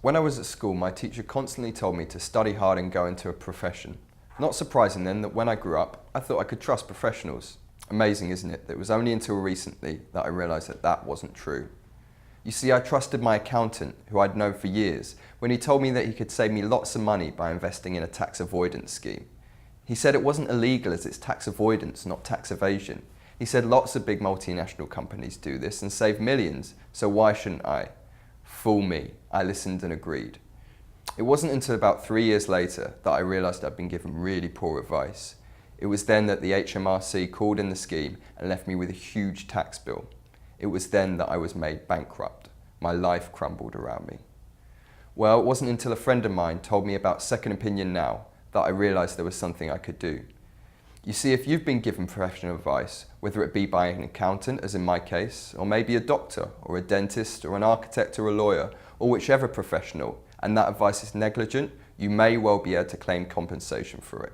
When I was at school, my teacher constantly told me to study hard and go into a profession. Not surprising then that when I grew up, I thought I could trust professionals. Amazing, isn't it? That it was only until recently that I realised that that wasn't true. You see, I trusted my accountant, who I'd known for years, when he told me that he could save me lots of money by investing in a tax avoidance scheme. He said it wasn't illegal as it's tax avoidance, not tax evasion. He said lots of big multinational companies do this and save millions, so why shouldn't I? Fool me. I listened and agreed. It wasn't until about 3 years later that I realised I'd been given really poor advice. It was then that the HMRC called in the scheme and left me with a huge tax bill. It was then that I was made bankrupt. My life crumbled around me. Well, it wasn't until a friend of mine told me about Second Opinion Now that I realised there was something I could do. You see, if you've been given professional advice, whether it be by an accountant, as in my case, or maybe a doctor, or a dentist, or an architect, or a lawyer, or whichever professional, and that advice is negligent, you may well be able to claim compensation for it.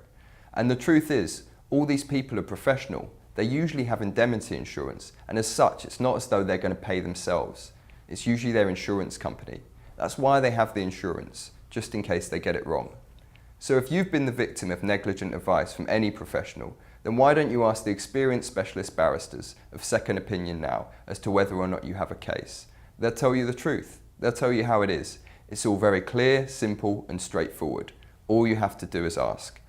And the truth is, all these people are professional. They usually have indemnity insurance, and as such, it's not as though they're going to pay themselves. It's usually their insurance company. That's why they have the insurance, just in case they get it wrong. So if you've been the victim of negligent advice from any professional, then why don't you ask the experienced specialist barristers of Second Opinion Now as to whether or not you have a case? They'll tell you the truth. They'll tell you how it is. It's all very clear, simple, and straightforward. All you have to do is ask.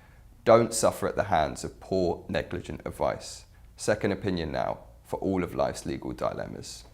Don't suffer at the hands of poor, negligent advice. Second Opinion Now, for all of life's legal dilemmas.